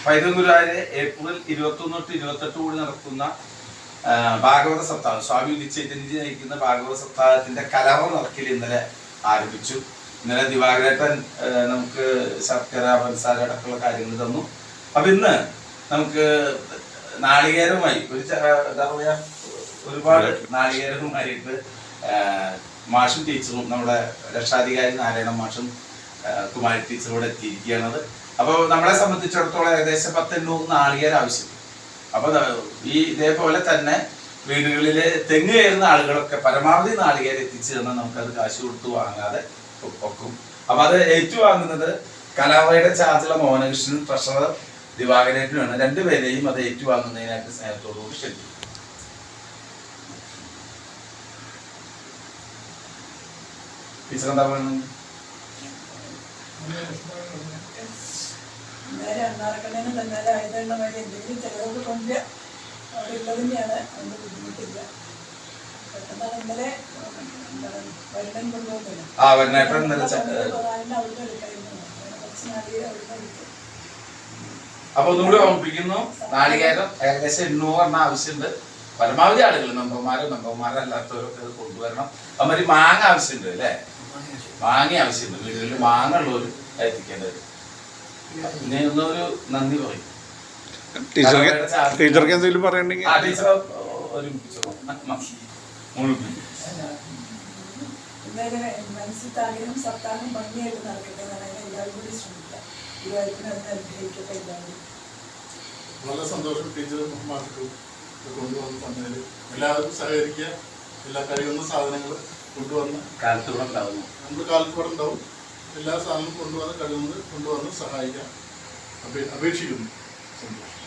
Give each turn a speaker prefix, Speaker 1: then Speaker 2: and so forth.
Speaker 1: പൈതൃഗുരുവായൂര് April 21 തൊട്ട് 28 കൂടി നടക്കുന്ന ഭാഗവത സപ്താഹം സ്വാമി ഉദിച്ചേറ്റൻജി നയിക്കുന്ന ഭാഗവത സപ്താഹത്തിന്റെ കലവറ നടക്കൽ ഇന്നലെ ആരംഭിച്ചു. ഇന്നലെ ദിവാകരേട്ടൻ നമുക്ക് ശർക്കര പഞ്ചസാര അടക്കമുള്ള കാര്യങ്ങൾ തന്നു. അപ്പൊ ഇന്ന് നമുക്ക് നാളികേരവുമായി എന്താ പറയാ ഒരുപാട് നാളികേരവുമായിട്ട് മാഷും ടീച്ചറും നമ്മുടെ രക്ഷാധികാരി നാരായണ മാഷും കുമാരി ടീച്ചറും ഇവിടെ എത്തിയിരിക്കുകയാണത്. അപ്പോൾ നമ്മളെ സംബന്ധിച്ചിടത്തോളം ഏകദേശം 10-800 നാളികേരം ആവശ്യം. അപ്പൊ ഇതേപോലെ തന്നെ വീടുകളിലെ തെങ്ങ് കയറുന്ന ആളുകളൊക്കെ പരമാവധി നാളികേരം എത്തിച്ചു തന്നാൽ നമുക്കത് കാശ് കൊടുത്ത് വാങ്ങാതെ ഒക്കും. അപ്പൊ അത് ഏറ്റുവാങ്ങുന്നത് കലാവയുടെ ചാർജുള്ള മോഹനകൃഷ്ണൻ ട്രഷറർ ദിവാകരേട്ടനുമാണ്. രണ്ടുപേരെയും അത് ഏറ്റുവാങ്ങുന്നതിനായിട്ട് സ്നേഹത്തോടുകൂടി ക്ഷണിക്കും. ടീച്ചർ എന്താ പറയുന്നത്?
Speaker 2: അന്നാറക്കണ്ണന് തന്നാലും ആയതുള്ളവരെ എന്തെങ്കിലും ചിലവൊക്കെ കൊണ്ട് അവിടെ ഉള്ളത് തന്നെയാണ്. അതിന് ബുദ്ധിമുട്ടില്ല. പെട്ടെന്നാണ് ഇന്നലെ വരുന്നൻ കൊണ്ടുപോകുന്നില്ല അവിടുന്ന് എടുക്കായിരുന്നു. കുറച്ച് നാളികേരം അവിടുന്ന് എടുക്കും.
Speaker 1: അപ്പൊ ഒന്നുകൂടി ഓർമ്മിപ്പിക്കുന്നു, നാളികേരം ഏകദേശം 800 എണ്ണം ആവശ്യമുണ്ട്. പരമാവധി ആളുകൾ മെമ്പർമാരല്ലാത്തവരൊക്കെ അത് കൊണ്ടുവരണം. അമ്മ മാങ്ങ ആവശ്യമുണ്ട് അല്ലേ? മാങ്ങ ആവശ്യമുണ്ട്. വീടുകളിൽ മാങ്ങ ഉള്ളവർ എത്തിക്കേണ്ടത്. പിന്നെ ഒന്നൊരു നന്ദി പറയും.
Speaker 3: ടീച്ചർക്ക് എന്തെങ്കിലും പറയണ്ടെങ്കിൽ
Speaker 2: മനസ്സിലാഗ്രഹം സപ്താഹം ഭംഗിയായിട്ട് നടക്കട്ടെ എന്നാണ് എല്ലാവരും കൂടി ശ്രമിക്കാം. അനുഗ്രഹിക്കട്ടെ എല്ലാവരും.
Speaker 4: വളരെ സന്തോഷം ടീച്ചർ കൊണ്ടുവന്ന് തന്നതിൽ. എല്ലാവരും സഹകരിക്കുക. എല്ലാ കഴിയുന്ന സാധനങ്ങൾ കൊണ്ടുവന്ന്
Speaker 1: കാലത്തൂടെ ഉണ്ടാവും.
Speaker 4: നമ്മൾ കാലത്തൂടെ ഉണ്ടാവും. എല്ലാ സാധനവും കൊണ്ടുവന്ന് കഴിയുന്നത് കൊണ്ടുവന്ന് സഹായിക്കാം അപേക്ഷിക്കുന്നു. സന്തോഷം.